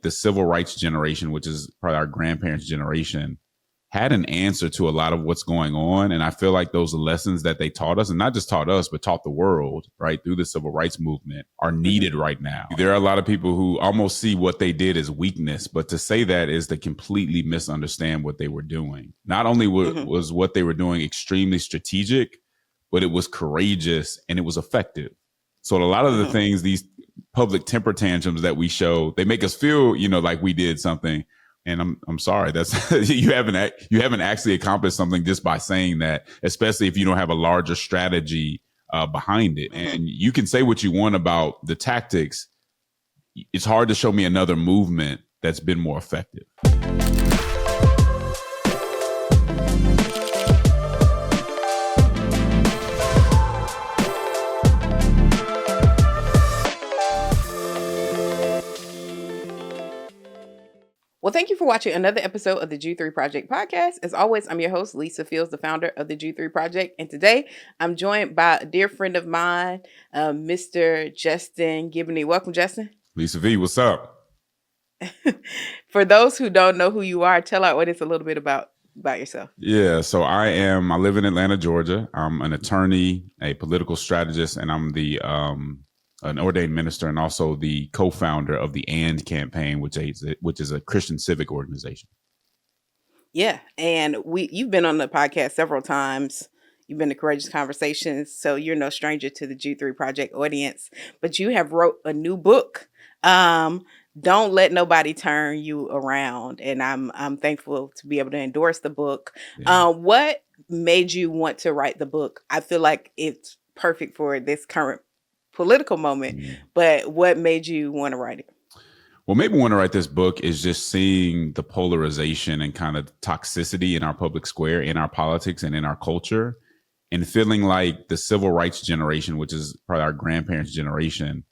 like the civil rights generation, which is probably our grandparents' generation, had an answer to a lot of what's going on. And I feel like those lessons that they taught us, and not just taught us, but taught the world, right, through the civil rights movement, are needed right now. There are a lot of people who almost see what they did as weakness, but to say that is to completely misunderstand what they were doing. Not only was what they were doing extremely strategic, but it was courageous and it was effective. So a lot of the things, these public temper tantrums that we show, they make us feel, like we did something. And I'm sorry, that's you haven't actually accomplished something just by saying that, especially if you don't have a larger strategy behind it. And you can say what you want about the tactics. It's hard to show me another movement that's been more effective. Well, thank you for watching another episode of the G3 Project podcast. As always, I'm your host, Lisa Fields, the founder of the G3 Project. And today I'm joined by a dear friend of mine, Mr. Justin Giboney. Welcome, Justin. Lisa V, what's up? For those who don't know who you are, tell our audience a little bit about yourself. Yeah, so I live in Atlanta, Georgia. I'm an attorney, a political strategist, and I'm an ordained minister and also the co-founder of the AND campaign, which is a Christian civic organization. Yeah, and you've been on the podcast several times. You've been to Courageous Conversations, so you're no stranger to the G3 Project audience. But you have wrote a new book, Don't Let Nobody Turn You Around, and I'm thankful to be able to endorse the book. Yeah. What made you want to write the book? I feel like it's perfect for this current political moment, but what made you want to write it? Well, maybe want to write this book is just seeing the polarization and kind of toxicity in our public square, in our politics, and in our culture, and feeling like the civil rights generation, which is probably our grandparents' generation,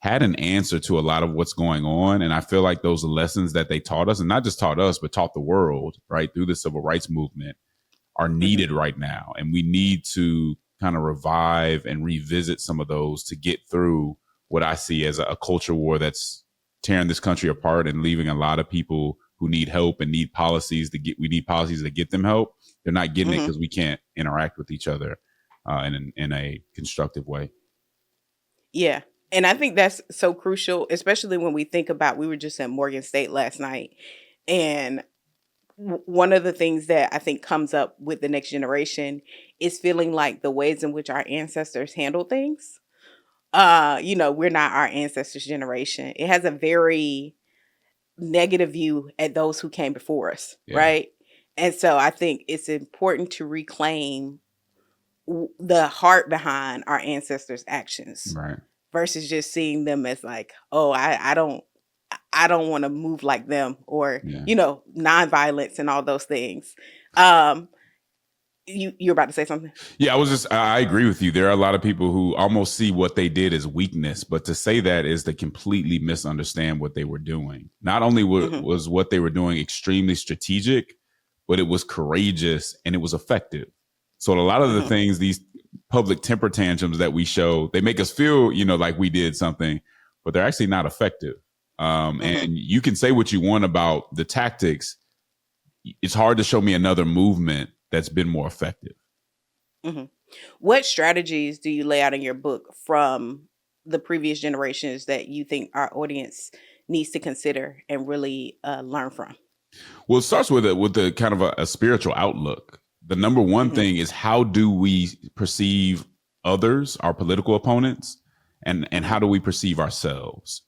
had an answer to a lot of what's going on. And I feel like those lessons that they taught us, and not just taught us, but taught the world, right, through the civil rights movement, are needed right now. And we need to kind of revive and revisit some of those to get through what I see as a culture war that's tearing this country apart and leaving a lot of people who need help and need policies we need policies to get them help. They're not getting it because we can't interact with each other in a constructive way. Yeah. And I think that's so crucial, especially when we think about, we were just at Morgan State last night, and one of the things that I think comes up with the next generation is feeling like the ways in which our ancestors handled things. We're not our ancestors' generation. It has a very negative view at those who came before us, right? And so I think it's important to reclaim the heart behind our ancestors' actions, right, versus just seeing them as like, oh, I don't want to move like them, or, nonviolence and all those things. You're about to say something? Yeah, I agree with you. There are a lot of people who almost see what they did as weakness, but to say that is to completely misunderstand what they were doing. Not only was what they were doing extremely strategic, but it was courageous and it was effective. So a lot of the things, these public temper tantrums that we show, they make us feel, like we did something, but they're actually not effective. And you can say what you want about the tactics. It's hard to show me another movement that's been more effective. What strategies do you lay out in your book from the previous generations that you think our audience needs to consider and really learn from? Well, it starts with the kind of a spiritual outlook. The number one thing is, how do we perceive others, our political opponents, and how do we perceive ourselves?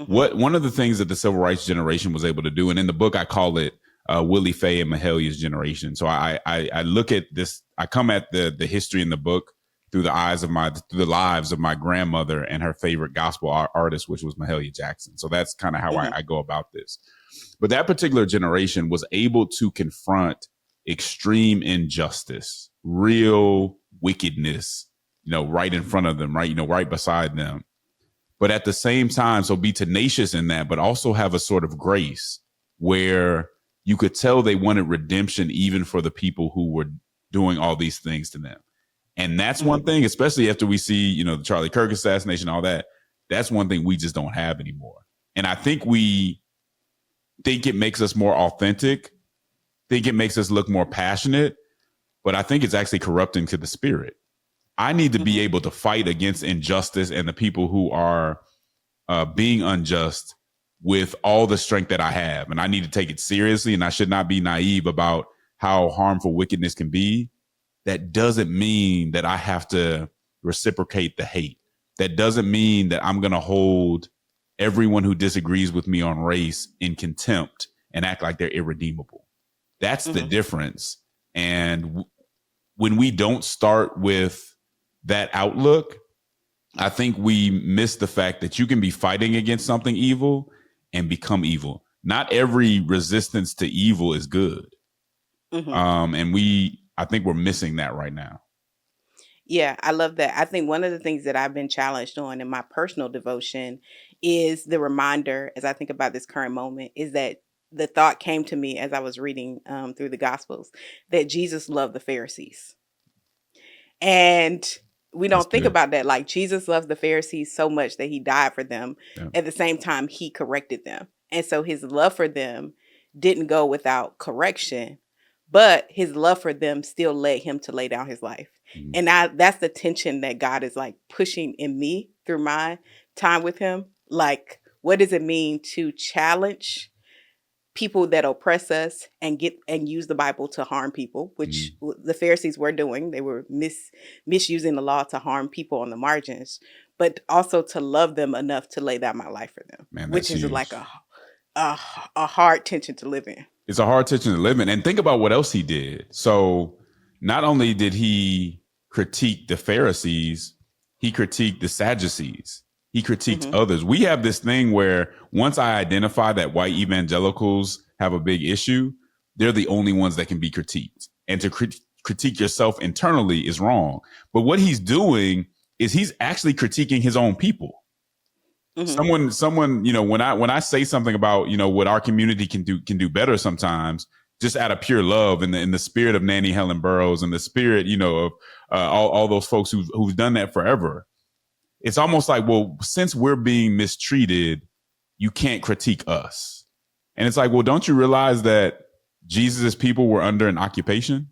One of the things that the civil rights generation was able to do, and in the book I call it Willie Faye and Mahalia's generation. So I look at this, I come at the history in the book through the lives of my grandmother and her favorite gospel artist, which was Mahalia Jackson. So that's kind of how I go about this. But that particular generation was able to confront extreme injustice, real wickedness, right in front of them, right, right beside them. But at the same time, so be tenacious in that, but also have a sort of grace where you could tell they wanted redemption even for the people who were doing all these things to them. And that's one thing, especially after we see, the Charlie Kirk assassination, all that, that's one thing we just don't have anymore. And I think we think it makes us more authentic, think it makes us look more passionate, but I think it's actually corrupting to the spirit. I need to be able to fight against injustice and the people who are being unjust with all the strength that I have. And I need to take it seriously, and I should not be naive about how harmful wickedness can be. That doesn't mean that I have to reciprocate the hate. That doesn't mean that I'm going to hold everyone who disagrees with me on race in contempt and act like they're irredeemable. That's the difference. And when we don't start with that outlook, I think we miss the fact that you can be fighting against something evil and become evil. Not every resistance to evil is good. And I think we're missing that right now. Yeah, I love that. I think one of the things that I've been challenged on in my personal devotion is the reminder, as I think about this current moment, is that the thought came to me as I was reading through the Gospels that Jesus loved the Pharisees. And we That's don't think good. about that. Like, Jesus loves the Pharisees so much that he died for them. Yeah. At the same time, he corrected them. And so his love for them didn't go without correction, but his love for them still led him to lay down his life. And that's the tension that God is like pushing in me through my time with him. Like, what does it mean to challenge people that oppress us and use the Bible to harm people, which the Pharisees were doing? They were misusing the law to harm people on the margins, but also to love them enough to lay down my life for them. Man, which that's is huge. like a hard tension to live in. It's a hard tension to live in. And think about what else he did. So not only did he critique the Pharisees, he critiqued the Sadducees. He critiqued others. We have this thing where once I identify that white evangelicals have a big issue, they're the only ones that can be critiqued. And to critique yourself internally is wrong. But what he's doing is he's actually critiquing his own people. Someone, when I say something about, what our community can do better sometimes, just out of pure love and in the spirit of Nanny Helen Burroughs and the spirit, of all those folks who've done that forever. It's almost like, well, since we're being mistreated, you can't critique us. And it's like, well, don't you realize that Jesus' people were under an occupation?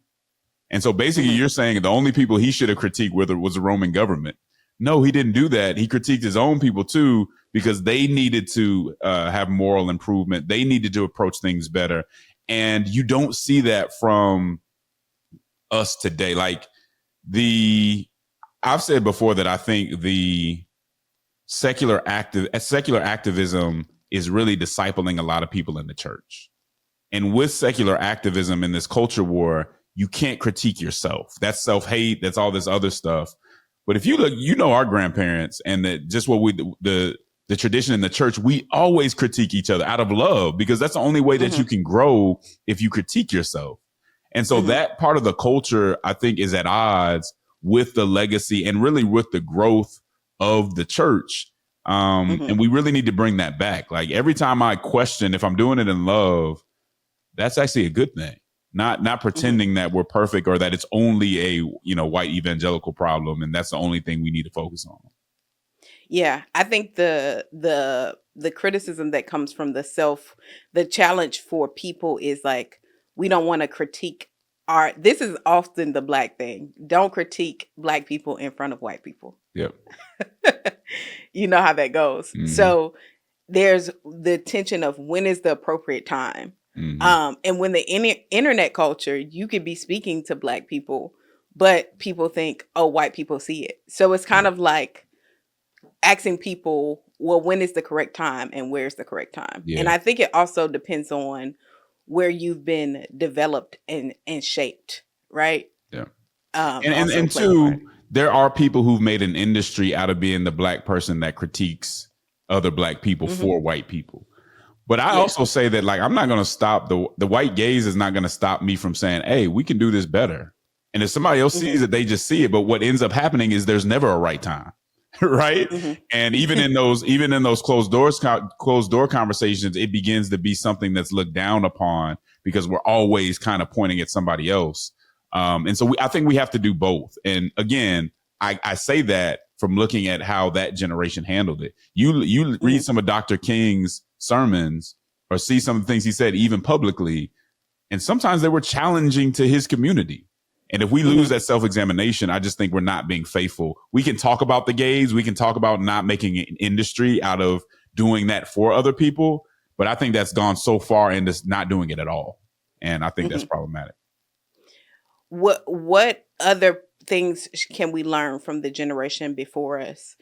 And so basically you're saying the only people he should have critiqued was the Roman government. No, he didn't do that. He critiqued his own people too, because they needed to have moral improvement. They needed to approach things better. And you don't see that from us today. Like I've said before that I think the secular activism is really discipling a lot of people in the church. And with secular activism in this culture war, you can't critique yourself. That's self-hate. That's all this other stuff. But if you look, our grandparents and just what the tradition in the church, we always critique each other out of love, because that's the only way that you can grow, if you critique yourself. And so that part of the culture, I think, is at odds with the legacy and really with the growth of the church. And we really need to bring that back. Like, every time I question if I'm doing it in love, that's actually a good thing. Not pretending that we're perfect or that it's only a, white evangelical problem and that's the only thing we need to focus on. Yeah, I think the criticism that comes from the challenge for people is like, we don't want to critique this is often the Black thing. Don't critique Black people in front of white people. Yep. You know how that goes. So there's the tension of when is the appropriate time. And when the internet culture, you could be speaking to Black people, but people think, oh, white people see it. So it's kind of like asking people, well, when is the correct time and where's the correct time? Yeah. And I think it also depends on where you've been developed and shaped, right? Yeah. And two, there are people who've made an industry out of being the Black person that critiques other Black people for white people. But I also say that, like, I'm not going to stop the white gaze is not going to stop me from saying, hey, we can do this better. And if somebody else sees it, they just see it. But what ends up happening is there's never a right time. Right. And even in those closed door conversations, it begins to be something that's looked down upon because we're always kind of pointing at somebody else. And so I think we have to do both. And again, I say that from looking at how that generation handled it. You read some of Dr. King's sermons or see some of the things he said, even publicly. And sometimes they were challenging to his community. And if we lose that self-examination, I just think we're not being faithful. We can talk about the gays. We can talk about not making an industry out of doing that for other people. But I think that's gone so far into not doing it at all. And I think that's problematic. What other things can we learn from the generation before us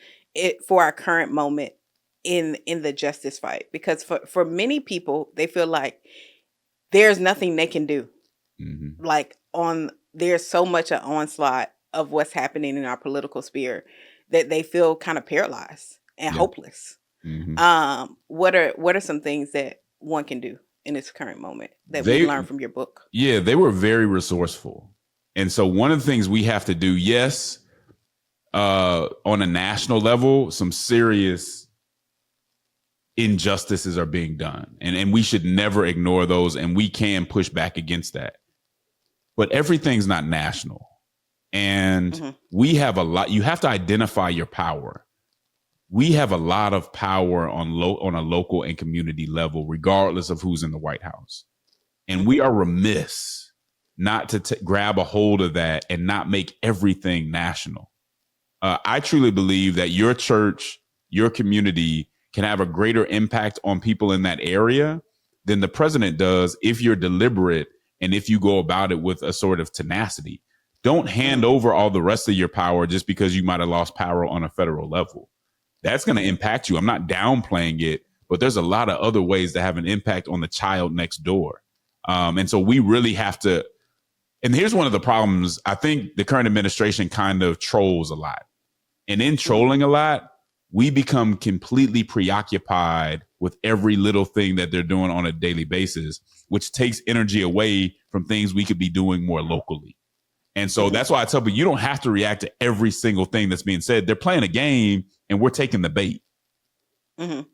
for our current moment in the justice fight? Because for many people, they feel like there's nothing they can do. Like there's so much an onslaught of what's happening in our political sphere that they feel kind of paralyzed and hopeless. What are some things that one can do in this current moment that we learned from your book? Yeah, they were very resourceful. And so one of the things we have to do, yes, on a national level, some serious injustices are being done. And we should never ignore those, and we can push back against that. But everything's not national. And we have a lot. You have to identify your power. We have a lot of power on a local and community level, regardless of who's in the White House. And we are remiss not to grab a hold of that and not make everything national. I truly believe that your church, your community can have a greater impact on people in that area than the president does if you're deliberate and if you go about it with a sort of tenacity. Don't hand over all the rest of your power just because you might have lost power on a federal level. That's going to impact you. I'm not downplaying it, but there's a lot of other ways to have an impact on the child next door. And so we really have to. And here's one of the problems. I think the current administration kind of trolls a lot. And in trolling a lot, we become completely preoccupied with every little thing that they're doing on a daily basis, which takes energy away from things we could be doing more locally. And so that's why I tell people, you don't have to react to every single thing that's being said. They're playing a game and we're taking the bait.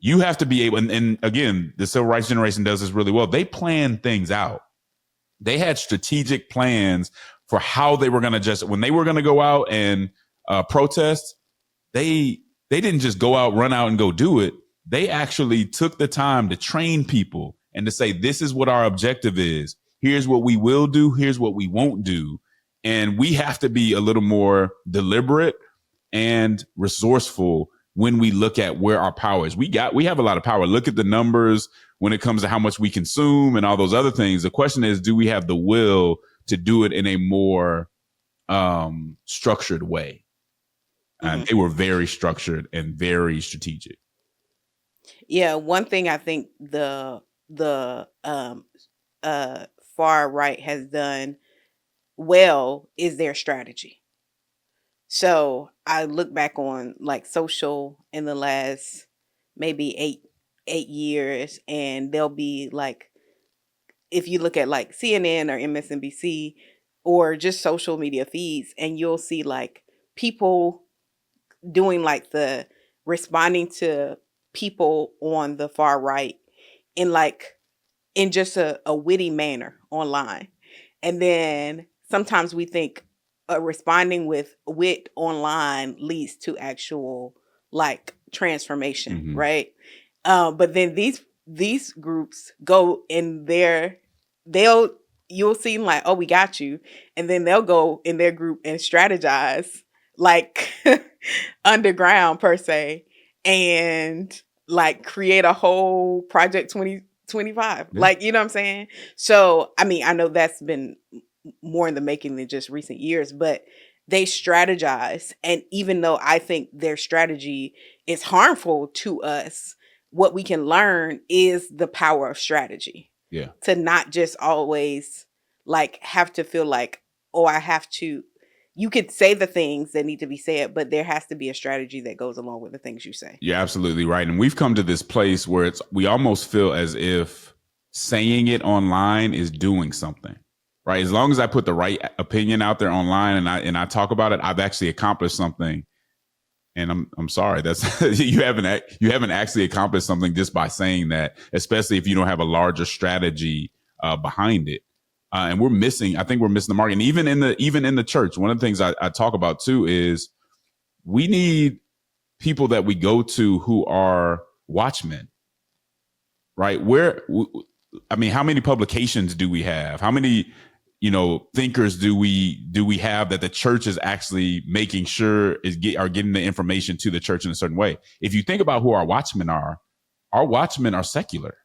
You have to be able, and again, the civil rights generation does this really well. They plan things out. They had strategic plans for how they were going to when they were going to go out and protest, they didn't just go out, run out and go do it. They actually took the time to train people and to say, this is what our objective is. Here's what we will do. Here's what we won't do. And we have to be a little more deliberate and resourceful when we look at where our power is. We have a lot of power. Look at the numbers when it comes to how much we consume and all those other things. The question is, do we have the will to do it in a more structured way? And they were very structured and very strategic. Yeah, one thing I think the far right has done well is their strategy. So I look back on like social in the last maybe eight years, and they'll be like, if you look at like CNN or MSNBC or just social media feeds, and you'll see like people doing like the responding to people on the far right in just a witty manner online. And then sometimes we think responding with wit online leads to actual like transformation, right? But then these groups go in you'll see like, oh, we got you. And then they'll go in their group and strategize like underground per se, and like create a whole Project 2025. Like, you know what I'm saying? So, I mean, I know that's been more in the making than just recent years, but they strategize. And even though I think their strategy is harmful to us, what we can learn is the power of strategy. Yeah. To not just always like have to feel like, oh, you could say the things that need to be said, but there has to be a strategy that goes along with the things you say. You're absolutely right. And we've come to this place where we almost feel as if saying it online is doing something, right? As long as I put the right opinion out there online and I talk about it, I've actually accomplished something. And I'm sorry, that's you haven't actually accomplished something just by saying that, especially if you don't have a larger strategy behind it. And I think we're missing the mark. And even in the church, one of the things I talk about too is we need people that we go to who are watchmen. right? I mean, how many publications do we have? How many, thinkers do we have that the church is actually making sure are getting the information to the church in a certain way? If you think about who our watchmen are secular.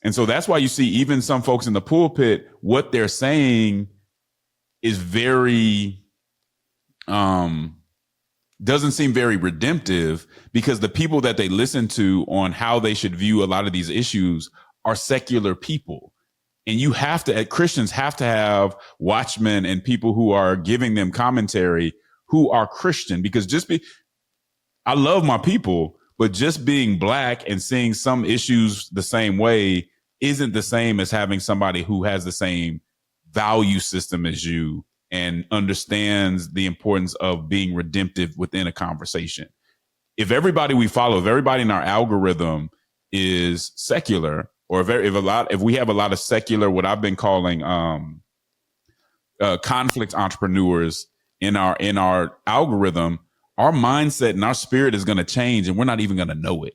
And so that's why you see even some folks in the pulpit, what they're saying is very, doesn't seem very redemptive, because the people that they listen to on how they should view a lot of these issues are secular people. And Christians have to have watchmen and people who are giving them commentary who are Christian, because I love my people, but just being Black and seeing some issues the same way isn't the same as having somebody who has the same value system as you and understands the importance of being redemptive within a conversation. If everybody in our algorithm is secular, or if we have a lot of secular, what I've been calling conflict entrepreneurs in our algorithm, our mindset and our spirit is going to change, and we're not even going to know it.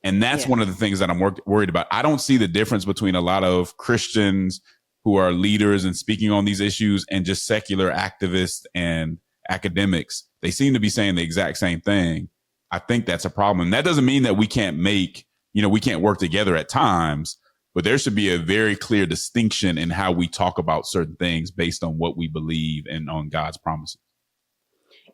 And that's one of the things that I'm worried about. I don't see the difference between a lot of Christians who are leaders and speaking on these issues and just secular activists and academics. They seem to be saying the exact same thing. I think that's a problem. That doesn't mean that we can't work together at times, but there should be a very clear distinction in how we talk about certain things based on what we believe and on God's promises.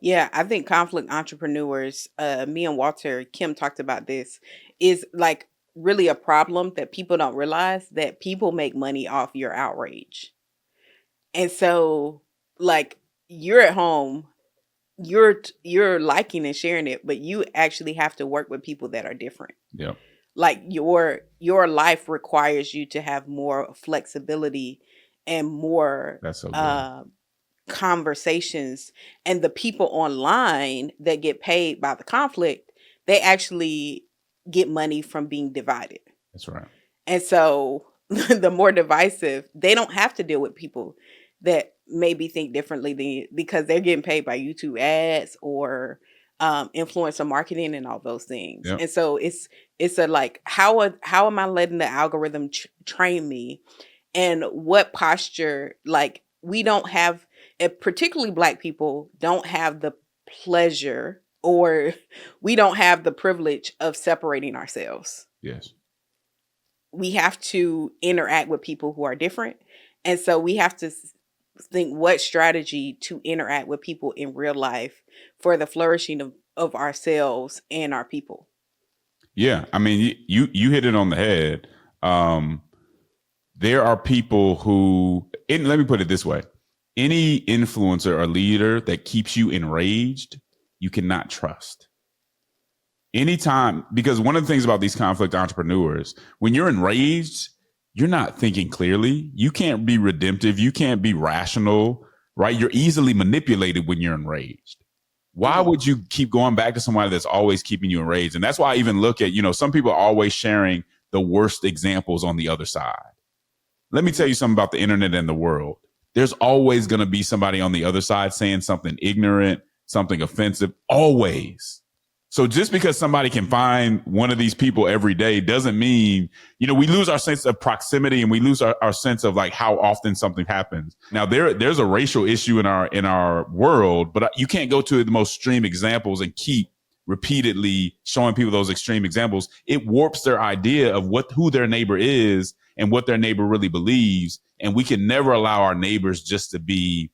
Yeah, I think conflict entrepreneurs, me and Walter Kim talked about this, is like really a problem that people don't realize, that people make money off your outrage. And so, like, you're at home, you're liking and sharing it, but you actually have to work with people that are different. Yeah. Like your life requires you to have more flexibility and more That's so good. Conversations. And the people online that get paid by the conflict, they actually get money from being divided. That's right. And so the more divisive, they don't have to deal with people that maybe think differently because they're getting paid by YouTube ads or influencer marketing and all those things. Yep. And so it's a like, how am I letting the algorithm train me? And what posture, like, we don't have, particularly Black people don't have the pleasure, or we don't have the privilege of separating ourselves. Yes. We have to interact with people who are different. And so we have to think what strategy to interact with people in real life for the flourishing of ourselves and our people. Yeah. I mean, you hit it on the head. There are people who, and let me put it this way. Any influencer or leader that keeps you enraged, you cannot trust. Anytime, because one of the things about these conflict entrepreneurs, when you're enraged, you're not thinking clearly. You can't be redemptive. You can't be rational, right? You're easily manipulated when you're enraged. Why would you keep going back to somebody that's always keeping you enraged? And that's why I even look at, some people are always sharing the worst examples on the other side. Let me tell you something about the internet and the world. There's always going to be somebody on the other side saying something ignorant, something offensive, always. So just because somebody can find one of these people every day doesn't mean, we lose our sense of proximity, and we lose our sense of like how often something happens. Now there's a racial issue in our world, but you can't go to the most extreme examples and keep repeatedly showing people those extreme examples. It warps their idea of who their neighbor is and what their neighbor really believes. And we can never allow our neighbors just to be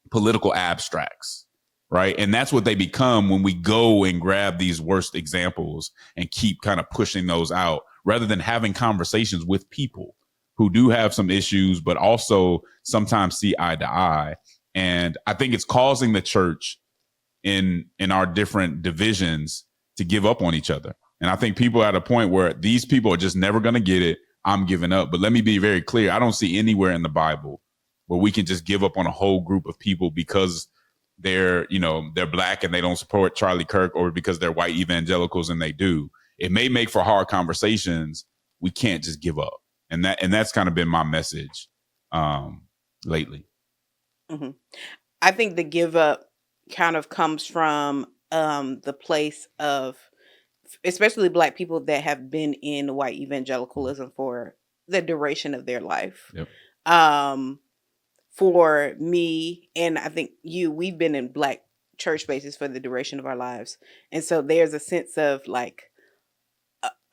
political abstracts. Right. And that's what they become when we go and grab these worst examples and keep kind of pushing those out, rather than having conversations with people who do have some issues, but also sometimes see eye to eye. And I think it's causing the church in our different divisions to give up on each other. And I think people are at a point where these people are just never going to get it. I'm giving up. But let me be very clear. I don't see anywhere in the Bible where we can just give up on a whole group of people because they're Black and they don't support Charlie Kirk, or because they're white evangelicals and they do. It may make for hard conversations. We can't just give up. And that's kind of been my message lately. Mm-hmm. I think the give up kind of comes from the place of especially Black people that have been in white evangelicalism for the duration of their life. Yep. For me, and I think we've been in Black church spaces for the duration of our lives. And so there's a sense of like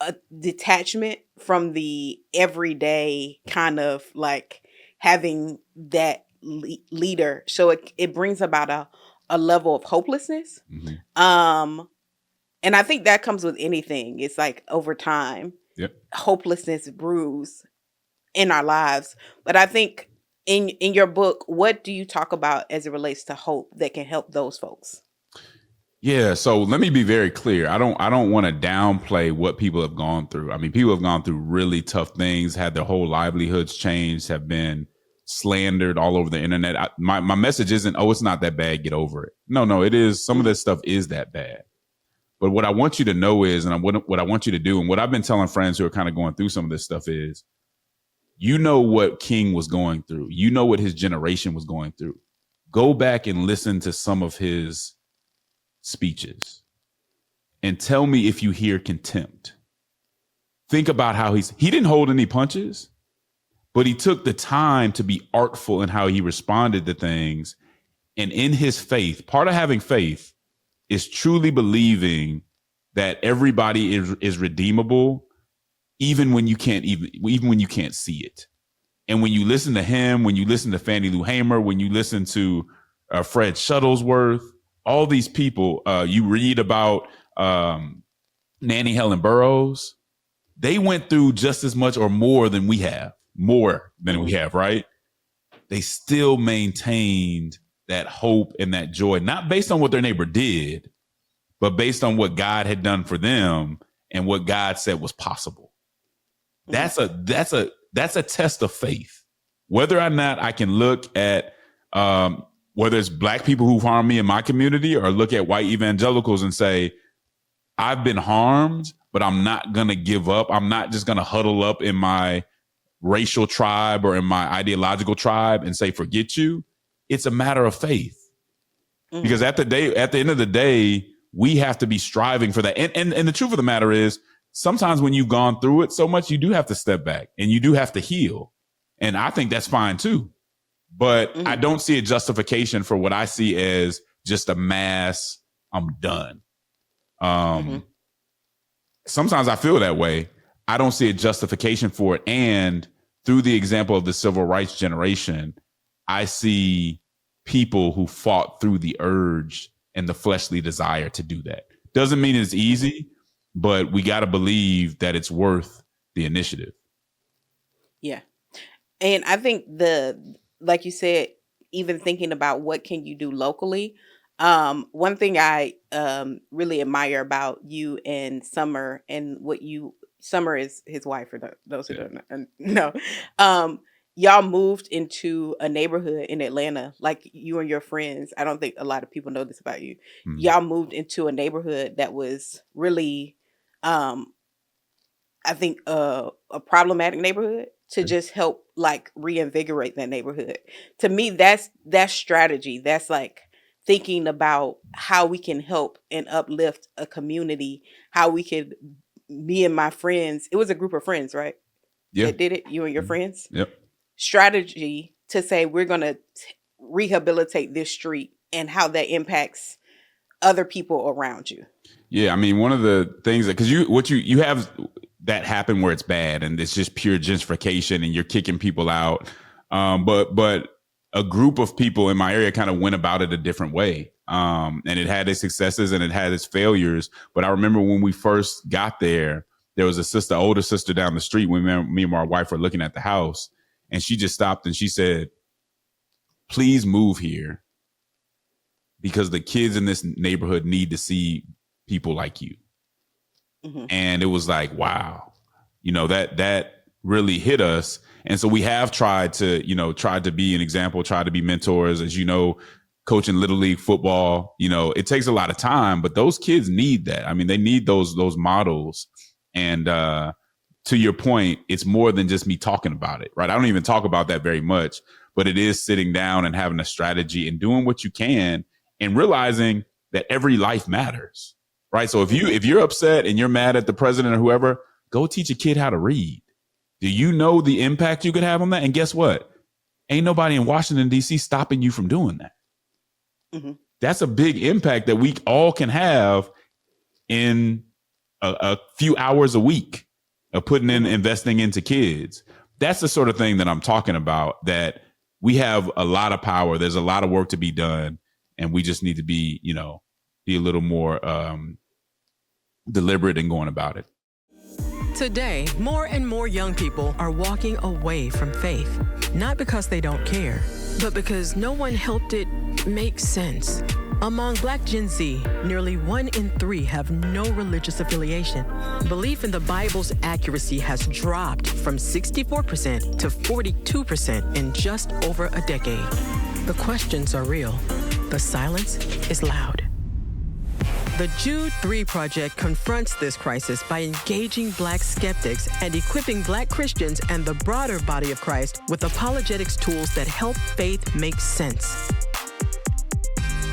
a detachment from the everyday kind of like having that leader. So it brings about a level of hopelessness. And I think that comes with anything. It's like over time, hopelessness brews in our lives. But I think in your book, what do you talk about as it relates to hope that can help those folks? Yeah, so let me be very clear. I don't want to downplay what people have gone through. I mean, people have gone through really tough things, had their whole livelihoods changed, have been slandered all over the internet. My message isn't, oh, it's not that bad, get over it. No, it is. Some of this stuff is that bad. But what I want you to know is, and what I want you to do, and what I've been telling friends who are kind of going through some of this stuff is, you know what King was going through. You know what his generation was going through. Go back and listen to some of his speeches and tell me if you hear contempt. Think about how he didn't hold any punches, but he took the time to be artful in how he responded to things. And in his faith, part of having faith is truly believing that everybody is redeemable, even when you can't see it. And when you listen to him, when you listen to Fannie Lou Hamer, when you listen to Fred Shuttlesworth, all these people, you read about Nanny Helen Burroughs, they went through just as much or more than we have, right? They still maintained that hope and that joy, not based on what their neighbor did, but based on what God had done for them and what God said was possible. That's a test of faith. Whether or not I can look at whether it's Black people who've harmed me in my community or look at white evangelicals and say, I've been harmed, but I'm not going to give up. I'm not just going to huddle up in my racial tribe or in my ideological tribe and say, forget you. It's a matter of faith. Because at the end of the day, we have to be striving for that. And the truth of the matter is, sometimes when you've gone through it so much, you do have to step back and you do have to heal. And I think that's fine too. But I don't see a justification for what I see as just a mass, I'm done. Sometimes I feel that way. I don't see a justification for it. And through the example of the civil rights generation, I see people who fought through the urge and the fleshly desire to do that. Doesn't mean it's easy, but we got to believe that it's worth the initiative. Yeah. And I think like you said, even thinking about what can you do locally. One thing I really admire about you and Summer and Summer is his wife for those who don't know. Y'all moved into a neighborhood in Atlanta, like you and your friends. I don't think a lot of people know this about you. Y'all moved into a neighborhood that was really, I think, a problematic neighborhood to just help like reinvigorate that neighborhood. To me, that's strategy. That's like thinking about how we can help and uplift a community, how we could, me and my friends, it was a group of friends, right? Yeah. That did it, you and your friends? Yep. Strategy to say we're going to rehabilitate this street and how that impacts other people around you. Yeah, I mean, one of the things that, because you have that happen where it's bad and it's just pure gentrification and you're kicking people out. But a group of people in my area kind of went about it a different way. And it had its successes and it had its failures. But I remember when we first got there was a older sister down the street when me and my wife were looking at the house, and she just stopped and she said, please move here because the kids in this neighborhood need to see people like you. And it was like, wow, that really hit us. And so we have tried to be an example, tried to be mentors, as you know, coaching Little League football. It takes a lot of time, but those kids need that. I mean, they need those models. And to your point, it's more than just me talking about it, right? I don't even talk about that very much, but it is sitting down and having a strategy and doing what you can and realizing that every life matters. right? So if you're upset and you're mad at the president or whoever, go teach a kid how to read. Do you know the impact you could have on that? And guess what? Ain't nobody in Washington, D.C. stopping you from doing that. Mm-hmm. That's a big impact that we all can have in a few hours a week of putting in, investing into kids. That's the sort of thing that I'm talking about, that we have a lot of power. There's a lot of work to be done. And we just need to be, be a little more deliberate in going about it. Today, more and more young people are walking away from faith, not because they don't care, but because no one helped it make sense. Among Black Gen Z, nearly 1 in 3 have no religious affiliation. Belief in the Bible's accuracy has dropped from 64% to 42% in just over a decade. The questions are real. The silence is loud. The Jude 3 Project confronts this crisis by engaging Black skeptics and equipping Black Christians and the broader body of Christ with apologetics tools that help faith make sense.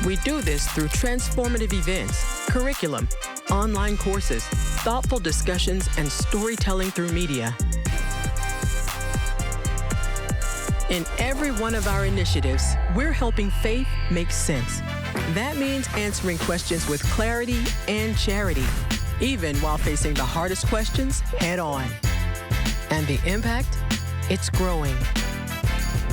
We do this through transformative events, curriculum, online courses, thoughtful discussions, and storytelling through media. In every one of our initiatives, we're helping faith make sense. That means answering questions with clarity and charity, even while facing the hardest questions head on. And the impact? It's growing.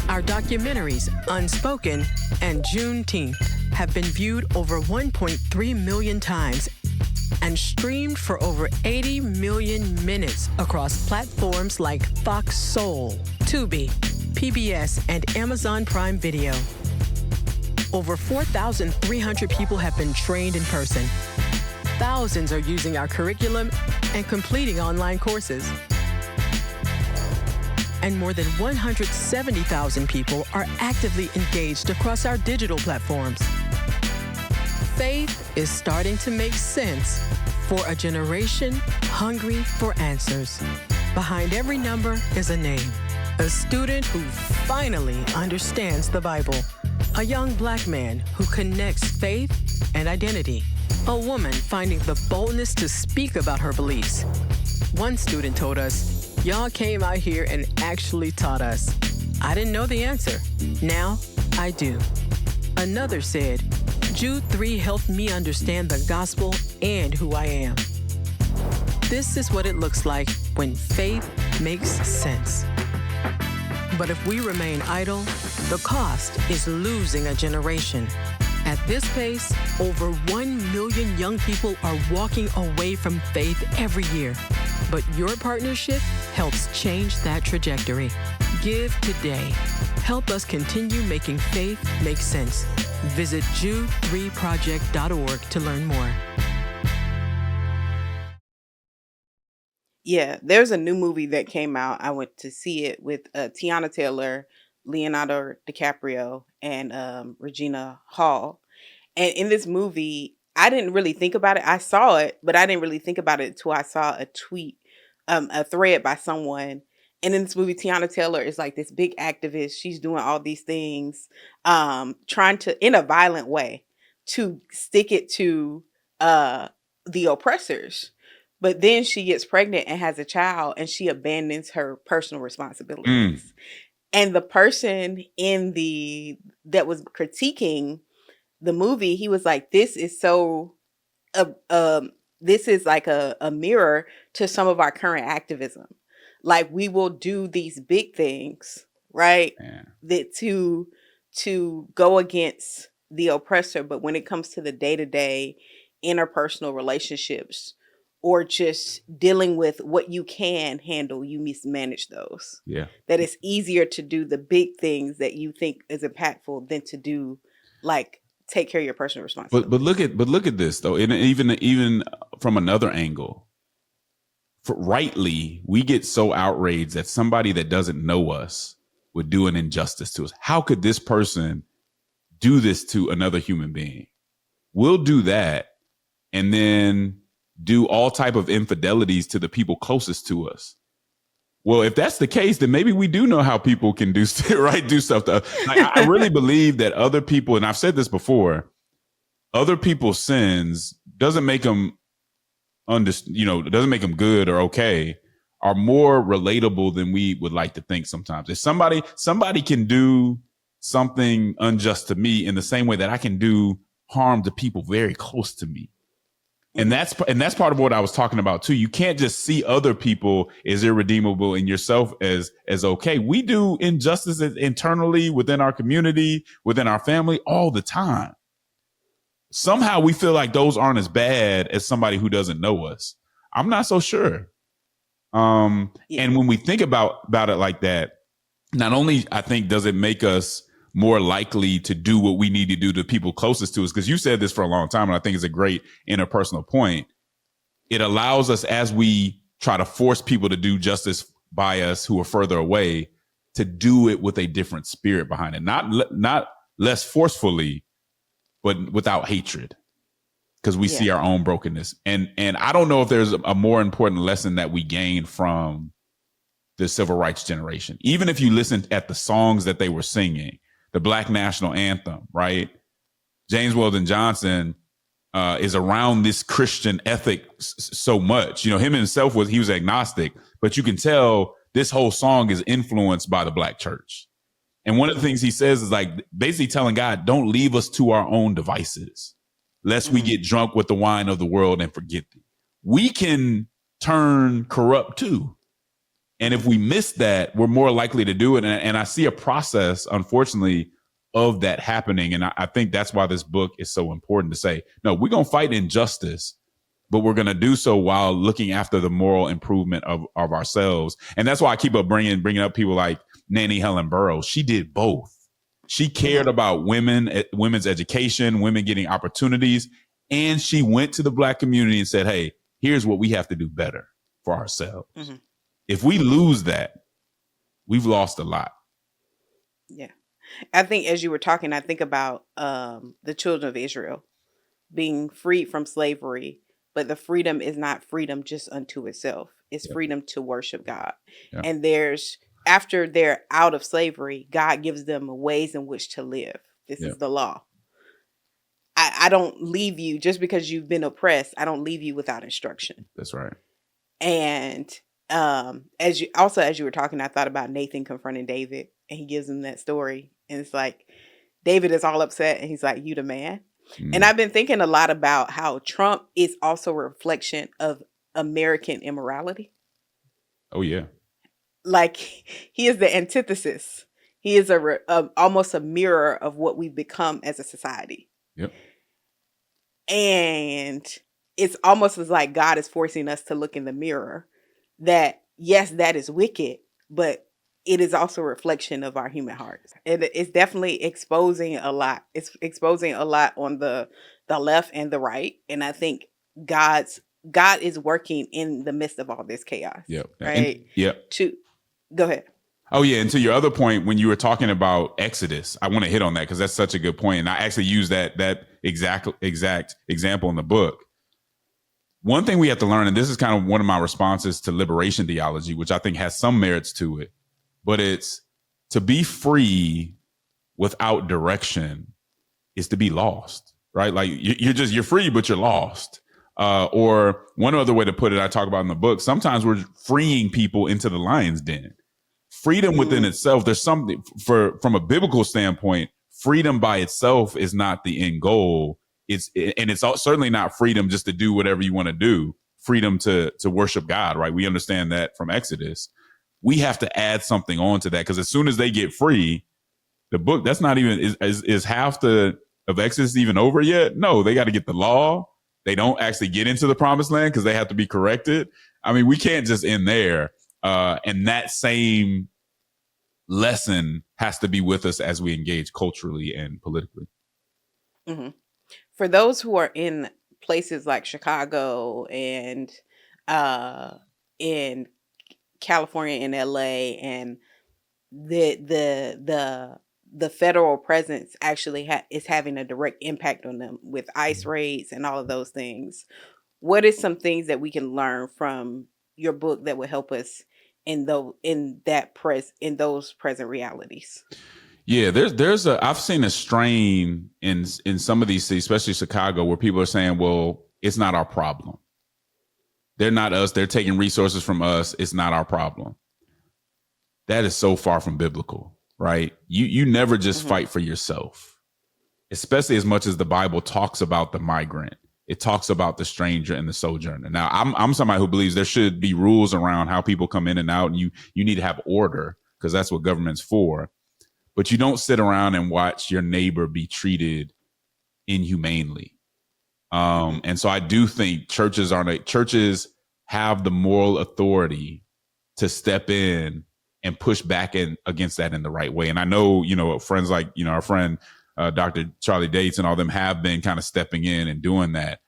Our documentaries, Unspoken and Juneteenth, have been viewed over 1.3 million times and streamed for over 80 million minutes across platforms like Fox Soul, Tubi, PBS, and Amazon Prime Video. Over 4,300 people have been trained in person. Thousands are using our curriculum and completing online courses. And more than 170,000 people are actively engaged across our digital platforms. Faith is starting to make sense for a generation hungry for answers. Behind every number is a name, a student who finally understands the Bible. A young Black man who connects faith and identity. A woman finding the boldness to speak about her beliefs. One student told us, "Y'all came out here and actually taught us. I didn't know the answer. Now I do." Another said, "Jude 3 helped me understand the gospel and who I am." This is what it looks like when faith makes sense. But if we remain idle, the cost is losing a generation. At this pace, over 1 million young people are walking away from faith every year. But your partnership helps change that trajectory. Give today. Help us continue making faith make sense. Visit Jude3project.org to learn more. Yeah, there's a new movie that came out. I went to see it with Tiana Taylor, Leonardo DiCaprio, and Regina Hall. And in this movie, I didn't really think about it. I saw it, but I didn't really think about it until I saw a tweet, a thread by someone. And in this movie, Tiana Taylor is like this big activist. She's doing all these things, trying to, in a violent way, to stick it to the oppressors. But then she gets pregnant and has a child, and she abandons her personal responsibilities. And the person that was critiquing the movie, he was like, "This is so, this is like a mirror to some of our current activism. Like, we will do these big things, right? Yeah. That to go against the oppressor, but when it comes to the day-to-day interpersonal relationships, or just dealing with what you can handle, you mismanage those. Yeah. That it's easier to do the big things that you think is impactful than to do, like, take care of your personal responsibility." But look at this though, and even from another angle. Rightly, we get so outraged that somebody that doesn't know us would do an injustice to us. How could this person do this to another human being? We'll do that, and then do all type of infidelities to the people closest to us. Well, if that's the case, then maybe we do know how people can do stuff to us. Like, I really believe that other people, and I've said this before, other people's sins doesn't make them it doesn't make them good or okay, are more relatable than we would like to think sometimes. If somebody can do something unjust to me in the same way that I can do harm to people very close to me. And that's part of what I was talking about too. You can't just see other people as irredeemable and yourself as okay. We do injustices internally within our community, within our family all the time. Somehow we feel like those aren't as bad as somebody who doesn't know us. I'm not so sure. And when we think about it like that, not only I think does it make us more likely to do what we need to do to people closest to us, because you said this for a long time, and I think it's a great interpersonal point. It allows us, as we try to force people to do justice by us who are further away, to do it with a different spirit behind it, not less forcefully, but without hatred, because we see our own brokenness. And I don't know if there's a more important lesson that we gain from the civil rights generation. Even if you listen at the songs that they were singing, the Black National Anthem, right? James Weldon Johnson is around this Christian ethic so much. Him himself he was agnostic, but you can tell this whole song is influenced by the Black church. And one of the things he says is like basically telling God, don't leave us to our own devices, lest we get drunk with the wine of the world and forget thee. We can turn corrupt too. And if we miss that, we're more likely to do it. And I see a process, unfortunately, of that happening. And I think that's why this book is so important to say, no, we're going to fight injustice, but we're going to do so while looking after the moral improvement of ourselves. And that's why I keep up bringing up people like Nanny Helen Burroughs. She did both. She cared about women's education, women getting opportunities. And she went to the Black community and said, hey, here's what we have to do better for ourselves. Mm-hmm. If we lose that, we've lost a lot. Yeah. I think as you were talking, I think about the children of Israel being freed from slavery, but the freedom is not freedom just unto itself. It's freedom to worship God. Yeah. And after they're out of slavery, God gives them ways in which to live. This is the law. I don't leave you just because you've been oppressed. I don't leave you without instruction. That's right. And as you were talking, I thought about Nathan confronting David, and he gives him that story, and it's like David is all upset, and he's like, "You the man." And I've been thinking a lot about how Trump is also a reflection of American immorality. Oh yeah, like he is the antithesis. He is almost a mirror of what we've become as a society. Yep. And it's almost as like God is forcing us to look in the mirror. That, yes, that is wicked, but it is also a reflection of our human hearts. And it's definitely exposing a lot. It's exposing a lot on the left and the right. And I think God is working in the midst of all this chaos. Yep. Right? Go ahead. Oh, yeah. And to your other point, when you were talking about Exodus, I want to hit on that because that's such a good point. And I actually use that exact example in the book. One thing we have to learn, and this is kind of one of my responses to liberation theology, which I think has some merits to it, but it's to be free without direction is to be lost, right? Like you're free, but you're lost. Or one other way to put it, I talk about in the book, sometimes we're freeing people into the lion's den. Freedom within itself, there's something from a biblical standpoint, freedom by itself is not the end goal. It's certainly not freedom just to do whatever you want to do. Freedom to worship God, right? We understand that from Exodus. We have to add something on to that because as soon as they get free, the book that's not even is half of Exodus even over yet? No, they got to get the law. They don't actually get into the promised land because they have to be corrected. I mean, we can't just end there. And that same lesson has to be with us as we engage culturally and politically. Mm-hmm. For those who are in places like Chicago and in California and LA, and the federal presence actually is having a direct impact on them with ICE raids and all of those things. What is some things that we can learn from your book that would help us in those present realities? Yeah, I've seen a strain in some of these cities, especially Chicago, where people are saying, well, it's not our problem. They're not us. They're taking resources from us. It's not our problem. That is so far from biblical, right? You never just fight for yourself, especially as much as the Bible talks about the migrant. It talks about the stranger and the sojourner. Now, I'm somebody who believes there should be rules around how people come in and out, and you need to have order because that's what government's for. But you don't sit around and watch your neighbor be treated inhumanely. And so I do think churches have the moral authority to step in and push back against that in the right way. And I know, friends like, our friend, Dr. Charlie Dates and all them have been kind of stepping in and doing that.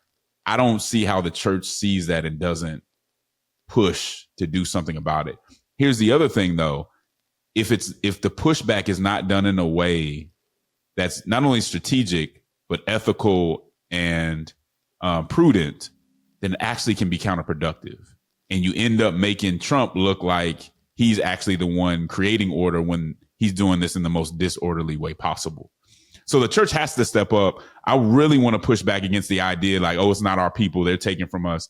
I don't see how the church sees that and doesn't push to do something about it. Here's the other thing though. If the pushback is not done in a way that's not only strategic, but ethical and prudent, then it actually can be counterproductive. And you end up making Trump look like he's actually the one creating order when he's doing this in the most disorderly way possible. So the church has to step up. I really want to push back against the idea like, oh, it's not our people. They're taking from us.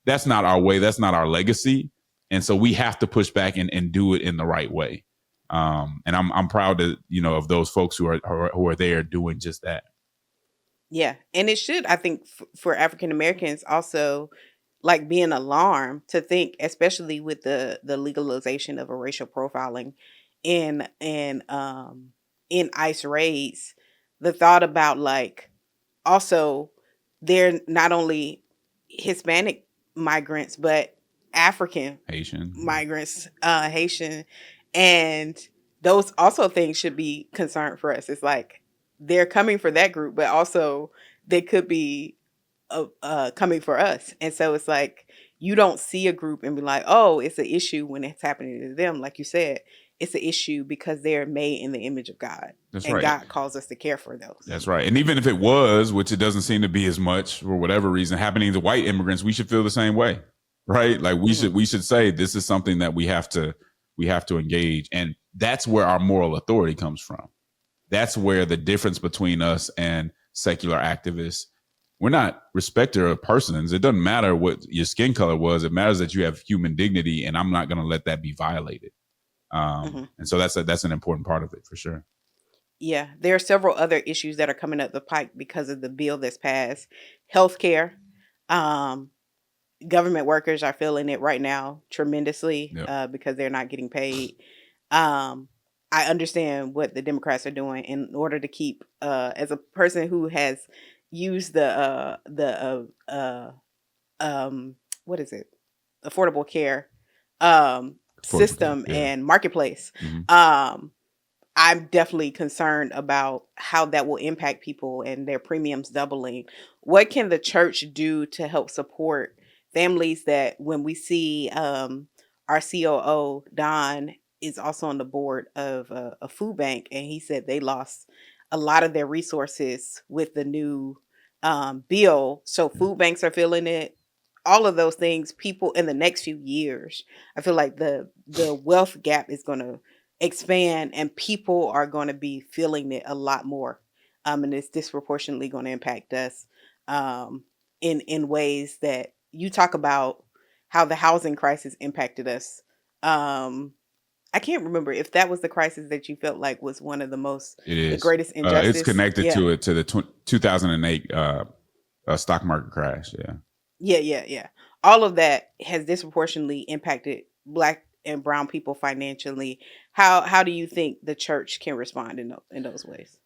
That's not our way. That's not our legacy. And so we have to push back and do it in the right way. And I'm proud to, of those folks who are there doing just that. Yeah. And it should, I think, for African Americans also like be an alarm to think, especially with the legalization of a racial profiling in ICE raids, the thought about like also they're not only Hispanic migrants, but African Haitian migrants, Haitian, and those also things should be concerned for us. It's like they're coming for that group, but also they could be coming for us. And so it's like you don't see a group and be like, oh, it's an issue when it's happening to them. Like you said, it's an issue because they're made in the image of God. That's and right. God calls us to care for those. That's right. And even if it was, which it doesn't seem to be as much for whatever reason happening to white immigrants, we should feel the same way, right? Like we should say this is something that we have to engage. And that's where our moral authority comes from. That's where the difference between us and secular activists. We're not respecter of persons. It doesn't matter what your skin color was. It matters that you have human dignity, and I'm not going to let that be violated. And so that's an important part of it for sure. Yeah, there are several other issues that are coming up the pike because of the bill that's passed. Healthcare, government workers are feeling it right now tremendously because they're not getting paid. I understand what the Democrats are doing in order to keep, as a person who has used the what is it, affordable care system and marketplace. I'm definitely concerned about how that will impact people and their premiums doubling. What can the church do to help support families that when we see our COO, Don, is also on the board of a food bank, and he said they lost a lot of their resources with the new bill. So food banks are feeling it. All of those things, people in the next few years, I feel like the wealth gap is going to expand and people are going to be feeling it a lot more. And it's disproportionately going to impact us in ways that you talk about how the housing crisis impacted us. I can't remember if that was the crisis that you felt like was one of the greatest injustice. It's connected to the 2008 stock market crash. Yeah. All of that has disproportionately impacted Black and brown people financially. How do you think the church can respond in those ways?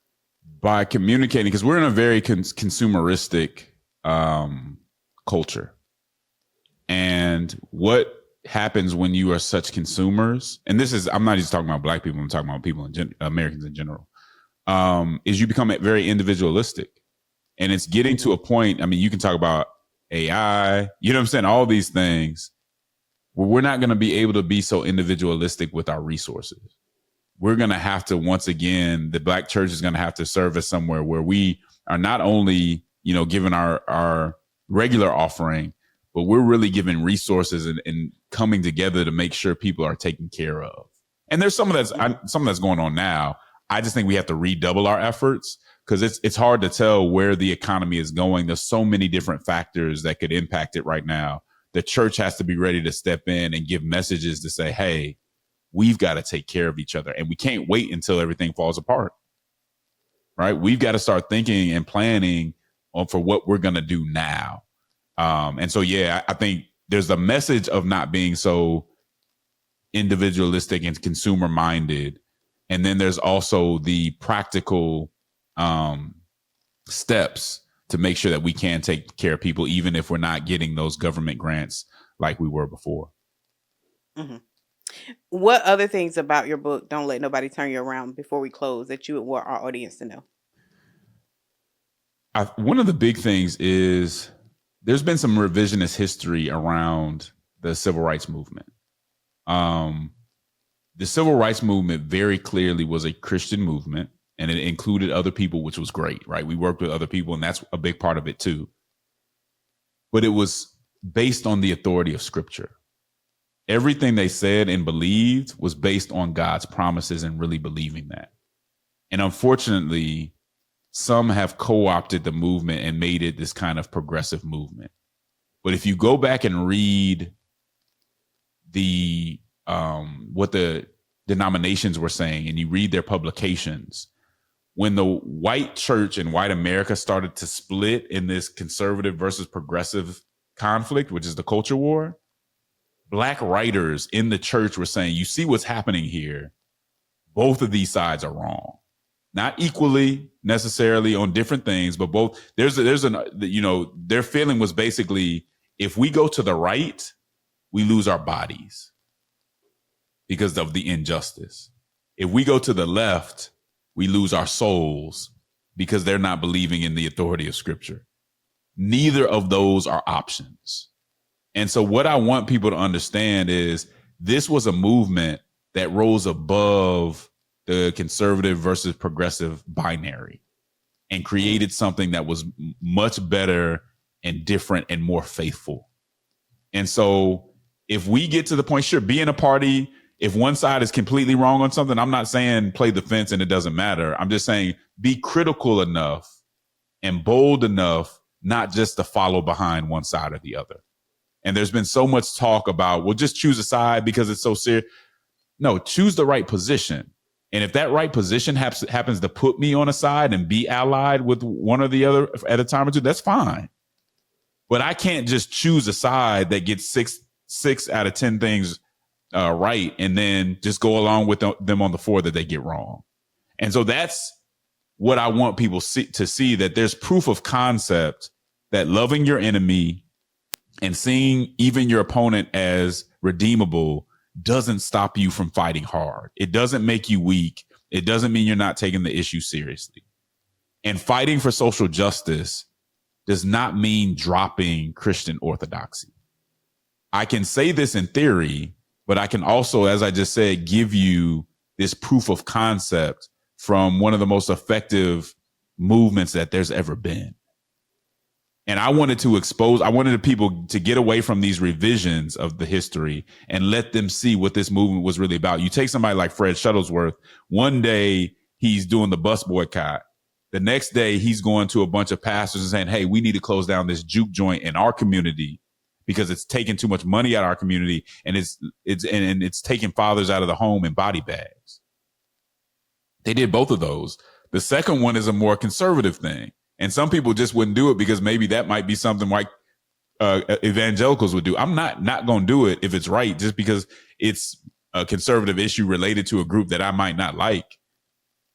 By communicating, because we're in a very consumeristic culture. And what happens when you are such consumers, and I'm not just talking about Black people, I'm talking about people Americans in general, is you become very individualistic. And it's getting to a point, I mean, you can talk about AI, you know what I'm saying? All these things where we're not going to be able to be so individualistic with our resources. We're going to have to, once again, the Black church is going to have to serve as somewhere where we are not only, giving our regular offering, but we're really giving resources and coming together to make sure people are taken care of. And there's some of that's going on now. I just think we have to redouble our efforts because it's hard to tell where the economy is going. There's so many different factors that could impact it right now. the church has to be ready to step in and give messages to say, hey, we've got to take care of each other. And we can't wait until everything falls apart. Right? We've got to start thinking and planning for what we're going to do now. And so, yeah, I think there's a message of not being so individualistic and consumer minded. And then there's also the practical steps to make sure that we can take care of people, even if we're not getting those government grants like we were before. Hmm. What other things about your book, Don't Let Nobody Turn You Around, before we close, that you would want our audience to know? One of the big things is there's been some revisionist history around the civil rights movement. The civil rights movement very clearly was a Christian movement, and it included other people, which was great, right? We worked with other people, and that's a big part of it too. But it was based on the authority of Scripture. Everything they said and believed was based on God's promises and really believing that. And unfortunately, some have co-opted the movement and made it this kind of progressive movement. But if you go back and read the what the denominations were saying, and you read their publications, when the white church and white America started to split in this conservative versus progressive conflict, which is the culture war, Black writers in the church were saying, you see what's happening here. Both of these sides are wrong. Not equally necessarily on different things, but both. There's their feeling was basically, if we go to the right, we lose our bodies because of the injustice. If we go to the left, we lose our souls because they're not believing in the authority of Scripture. Neither of those are options. And so what I want people to understand is this was a movement that rose above the conservative versus progressive binary and created something that was much better and different and more faithful. And so if we get to the point, sure, be in a party, if one side is completely wrong on something, I'm not saying play the fence and it doesn't matter. I'm just saying be critical enough and bold enough not just to follow behind one side or the other. And there's been so much talk about, well, just choose a side because it's so serious. No, choose the right position. And if that right position happens to put me on a side and be allied with one or the other at a time or two, that's fine. But I can't just choose a side that gets six out of 10 things right and then just go along with them on the 4 that they get wrong. And so that's what I want people to see, that there's proof of concept that loving your enemy and seeing even your opponent as redeemable doesn't stop you from fighting hard. It doesn't make you weak. It doesn't mean you're not taking the issue seriously. And fighting for social justice does not mean dropping Christian orthodoxy. I can say this in theory, but I can also, as I just said, give you this proof of concept from one of the most effective movements that there's ever been. And I wanted the people to get away from these revisions of the history and let them see what this movement was really about. You take somebody like Fred Shuttlesworth, one day he's doing the bus boycott. The next day he's going to a bunch of pastors and saying, hey, we need to close down this juke joint in our community because it's taking too much money out of our community and it's taking fathers out of the home in body bags. They did both of those. The second one is a more conservative thing. And some people just wouldn't do it because maybe that might be something like evangelicals would do. I'm not going to do it if it's right, just because it's a conservative issue related to a group that I might not like.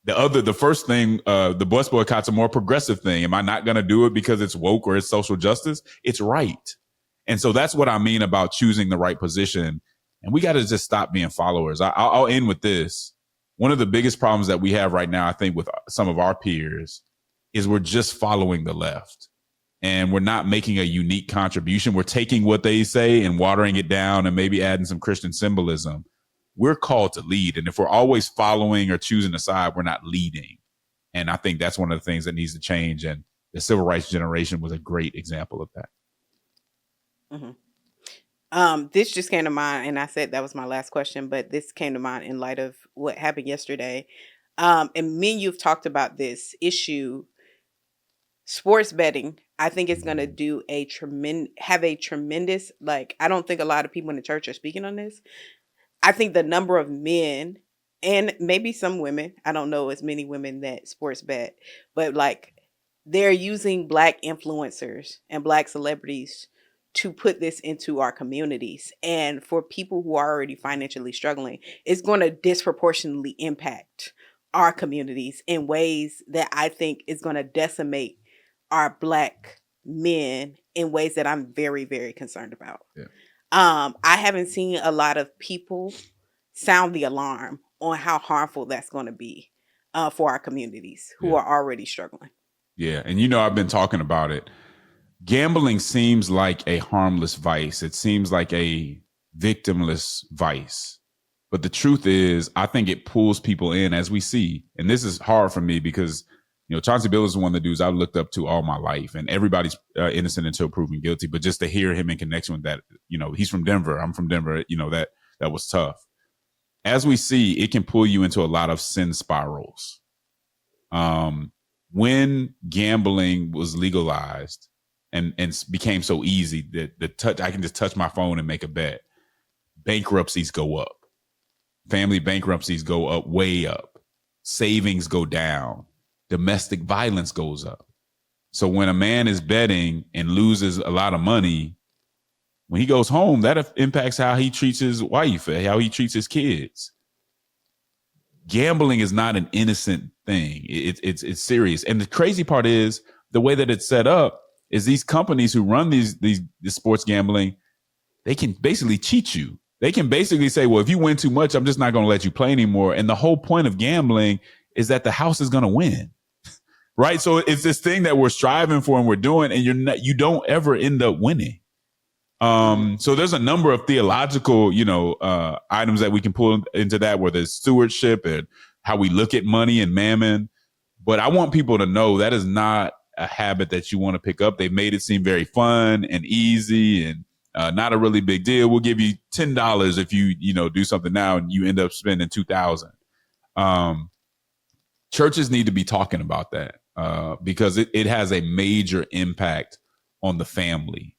The first thing, the bus boycott's a more progressive thing. Am I not going to do it because it's woke or it's social justice? It's right. And so that's what I mean about choosing the right position. And we got to just stop being followers. I'll end with this. One of the biggest problems that we have right now, I think, with some of our peers is we're just following the left and we're not making a unique contribution. We're taking what they say and watering it down and maybe adding some Christian symbolism. We're called to lead. And if we're always following or choosing a side, we're not leading. And I think that's one of the things that needs to change. And the civil rights generation was a great example of that. Mm-hmm. This just came to mind, and I said that was my last question, but this came to mind in light of what happened yesterday. And me and you've talked about this issue sports betting, I think it's going to do have a tremendous, like, I don't think a lot of people in the church are speaking on this. I think the number of men and maybe some women, I don't know as many women that sports bet, but like they're using black influencers and black celebrities to put this into our communities. And for people who are already financially struggling, it's going to disproportionately impact our communities in ways that I think is going to decimate our black men in ways that I'm very, very concerned about. Yeah. I haven't seen a lot of people sound the alarm on how harmful that's going to be for our communities who are already struggling. Yeah. And, you know, I've been talking about it. Gambling seems like a harmless vice. It seems like a victimless vice. But the truth is, I think it pulls people in, as we see. And this is hard for me because, you know, Chauncey Bill is one of the dudes I've looked up to all my life, and everybody's innocent until proven guilty. But just to hear him in connection with that, you know, he's from Denver. I'm from Denver. You know, that was tough. As we see, it can pull you into a lot of sin spirals. When gambling was legalized and became so easy that I can just touch my phone and make a bet, bankruptcies go up. Family bankruptcies go up, way up. Savings go down. Domestic violence goes up. So when a man is betting and loses a lot of money, when he goes home, that impacts how he treats his wife, how he treats his kids. Gambling is not an innocent thing. It's serious. And the crazy part is the way that it's set up is these companies who run these sports gambling, they can basically cheat you. They can basically say, well, if you win too much, I'm just not going to let you play anymore. And the whole point of gambling is that the house is going to win. Right. So it's this thing that we're striving for and we're doing, and you don't ever end up winning. So there's a number of theological, items that we can pull into that, where there's stewardship and how we look at money and mammon. But I want people to know that is not a habit that you want to pick up. They made it seem very fun and easy and not a really big deal. We'll give you $10 if you do something now and you end up spending $2,000. Churches need to be talking about that because it has a major impact on the family.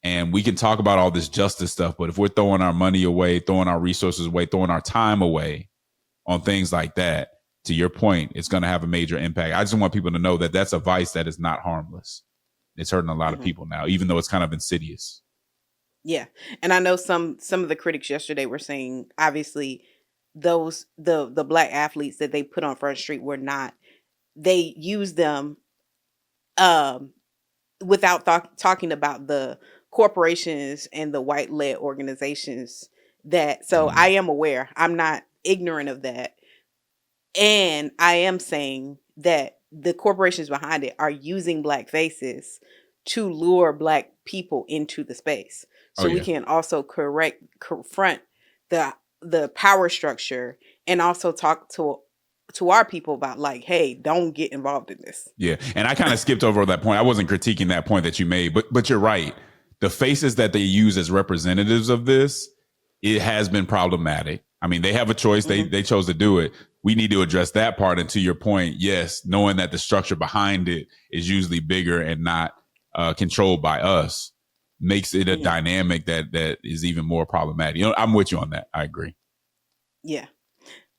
And we can talk about all this justice stuff, but if we're throwing our money away, throwing our resources away, throwing our time away on things like that, to your point, it's going to have a major impact. I just want people to know that that's a vice that is not harmless. It's hurting a lot of people now, even though it's kind of insidious. Yeah. And I know some of the critics yesterday were saying, obviously, those the black athletes that they put on Front Street were not, they used them without talking about the corporations and the white-led organizations that, so I am aware, I'm not ignorant of that. And I am saying that the corporations behind it are using black faces to lure black people into the space. So we can also confront the power structure and also talk to our people about, like, hey, don't get involved in this. Yeah. And I kind of skipped over that point. I wasn't critiquing that point that you made, but you're right. The faces that they use as representatives of this, it has been problematic. I mean, they have a choice. They chose to do it. We need to address that part. And to your point, yes, knowing that the structure behind it is usually bigger and not controlled by us makes it a dynamic that is even more problematic. I'm with you on that. I agree. Yeah.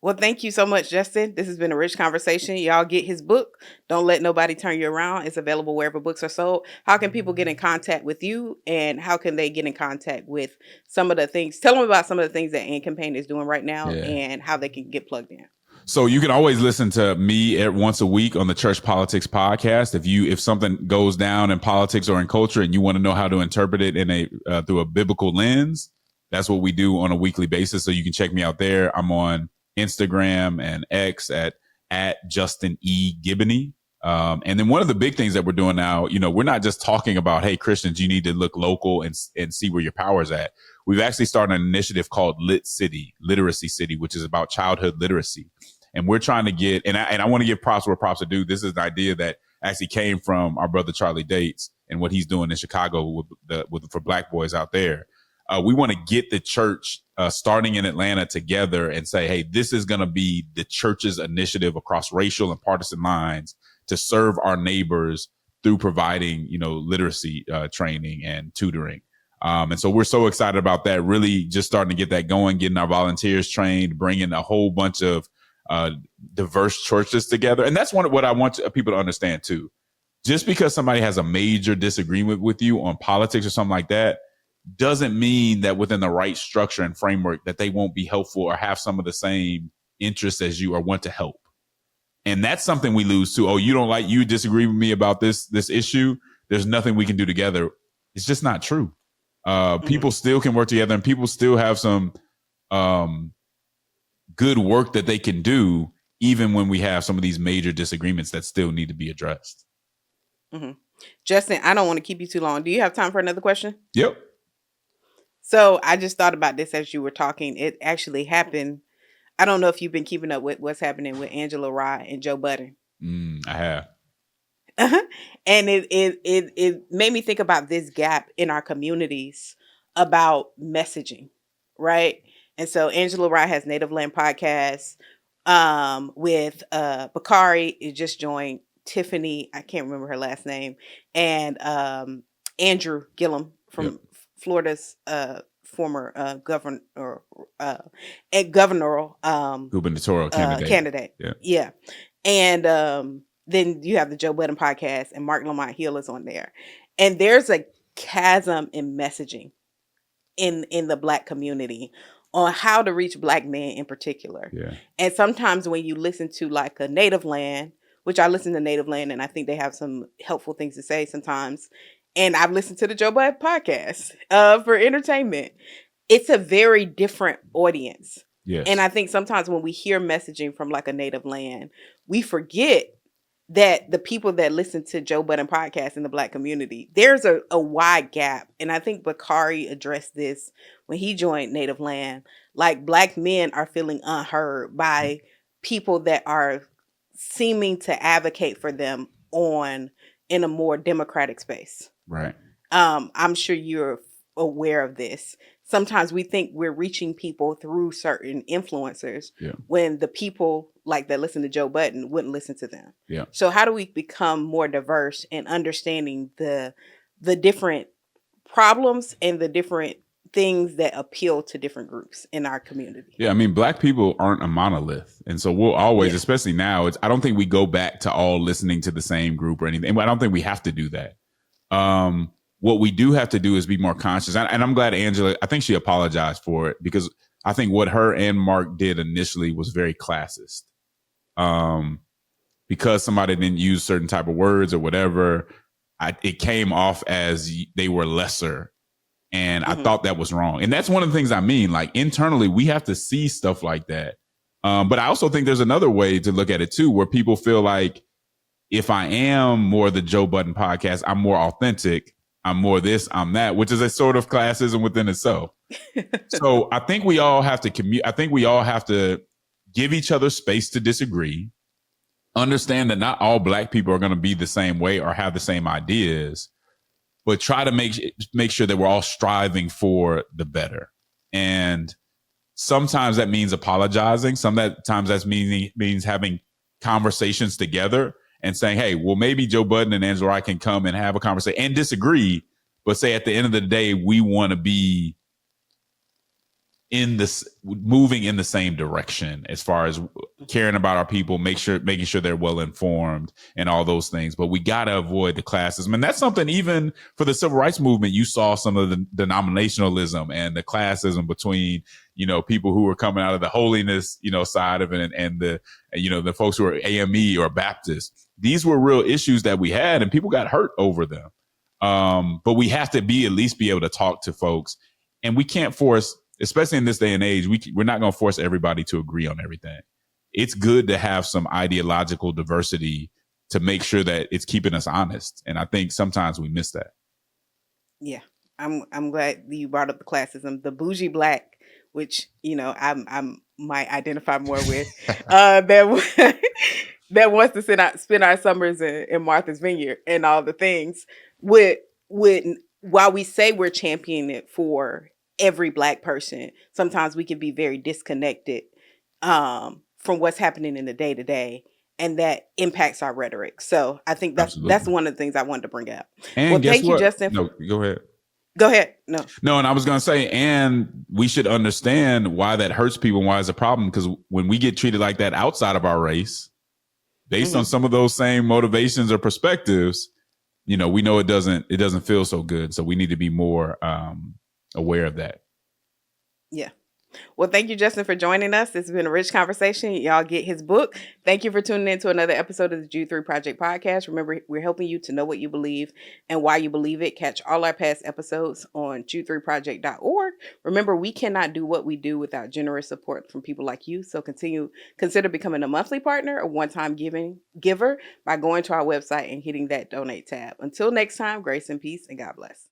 Well, thank you so much, Justin. This has been a rich conversation. Y'all get his book, Don't Let Nobody Turn You Around. It's available wherever books are sold. How can people get in contact with you, and how can they get in contact with some of the things? Tell them about some of the things that End Campaign is doing right now and how they can get plugged in. So you can always listen to me once a week on the Church Politics Podcast. If something goes down in politics or in culture and you want to know how to interpret it in through a biblical lens, that's what we do on a weekly basis. So you can check me out there. I'm on Instagram and X at Justin E. Giboney. And then one of the big things that we're doing now, we're not just talking about, hey, Christians, you need to look local and see where your power is at. We've actually started an initiative called Literacy City, which is about childhood literacy. And we're trying to get, and I want to give props where props are due. This is an idea that actually came from our brother Charlie Dates and what he's doing in Chicago for Black boys out there. We want to get the church starting in Atlanta together and say, hey, this is going to be the church's initiative across racial and partisan lines to serve our neighbors through providing, literacy training and tutoring. And so we're so excited about that, really just starting to get that going, getting our volunteers trained, bringing a whole bunch of diverse churches together. And that's what I want people to understand too. Just because somebody has a major disagreement with you on politics or something like that doesn't mean that within the right structure and framework that they won't be helpful or have some of the same interests as you or want to help. And that's something we lose too. Oh, you disagree with me about this issue. There's nothing we can do together. It's just not true. People still can work together, and people still have some good work that they can do, even when we have some of these major disagreements that still need to be addressed. Mm-hmm. Justin, I don't want to keep you too long. Do you have time for another question? Yep. So I just thought about this as you were talking. It actually happened. I don't know if you've been keeping up with what's happening with Angela Rye and Joe Budden. I have. And it made me think about this gap in our communities about messaging, right? And so Angela Rye has Native Land Podcast with Bakari. It just joined Tiffany. I can't remember her last name. And Andrew Gillum from Florida's former gubernatorial candidate. Yeah. And then you have the Joe Budden podcast, and Mark Lamont Hill is on there. And there's a chasm in messaging in the Black community on how to reach Black men in particular. Yeah. And sometimes when you listen to like a Native Land, which I listen to Native Land, and I think they have some helpful things to say sometimes. And I've listened to the Joe Budden podcast for entertainment. It's a very different audience. Yes. And I think sometimes when we hear messaging from like a Native Land, we forget that the people that listen to Joe Budden podcast in the Black community, there's a wide gap. And I think Bakari addressed this when he joined Native Land. Like Black men are feeling unheard by people that are seeming to advocate for them in a more democratic space. Right. I'm sure you're aware of this. Sometimes we think we're reaching people through certain influencers when the people like that listen to Joe Budden wouldn't listen to them. Yeah. So how do we become more diverse in understanding the different problems and the different things that appeal to different groups in our community? Yeah, I mean, Black people aren't a monolith. And so we'll always, especially now, I don't think we go back to all listening to the same group or anything. I don't think we have to do that. What we do have to do is be more conscious. And I'm glad Angela, I think she apologized for it, because I think what her and Mark did initially was very classist. Because somebody didn't use certain type of words or whatever, it came off as they were lesser. And I thought that was wrong. And that's one of the things I mean, like internally, we have to see stuff like that. But I also think there's another way to look at it too, where people feel like if I am more the Joe Budden podcast, I'm more authentic. I'm more this, I'm that, which is a sort of classism within itself. So I think we all have to I think we all have to give each other space to disagree, understand that not all Black people are going to be the same way or have the same ideas, but try to make sure that we're all striving for the better. And sometimes that means apologizing. Sometimes that means having conversations together and saying, hey, well, maybe Joe Budden and Angela Rye can come and have a conversation and disagree, but say at the end of the day, we want to be moving in the same direction as far as caring about our people, making sure they're well informed and all those things. But we got to avoid the classism. And that's something even for the civil rights movement, you saw some of the denominationalism and the classism between, people who were coming out of the holiness, side of it and the folks who are AME or Baptist. These were real issues that we had and people got hurt over them. But we have to at least be able to talk to folks, and we can't force, especially in this day and age, we're not going to force everybody to agree on everything. It's good to have some ideological diversity to make sure that it's keeping us honest. And I think sometimes we miss that. Yeah, I'm glad you brought up the classism, the bougie Black, which, I might identify more with, that wants to spend our summers in Martha's Vineyard and all the things. While we say we're championing it for every Black person, sometimes we can be very disconnected from what's happening in the day-to-day and that impacts our rhetoric. So I think that's Absolutely. one of the things I wanted to bring up. Well, And guess thank you, what? Justin. No, go ahead. Go ahead. No. No, and I was going to say, and we should understand why that hurts people and why it's a problem. Because when we get treated like that outside of our race, based on some of those same motivations or perspectives, we know it doesn't feel so good. So we need to be more aware of that. Yeah. Well, thank you, Justin, for joining us. It's been a rich conversation. Y'all get his book. Thank you for tuning in to another episode of the Jude 3 Project Podcast. Remember, we're helping you to know what you believe and why you believe it. Catch all our past episodes on jude3project.org. Remember, we cannot do what we do without generous support from people like you. So consider becoming a monthly partner, a one-time giver by going to our website and hitting that donate tab. Until next time, grace and peace, and God bless.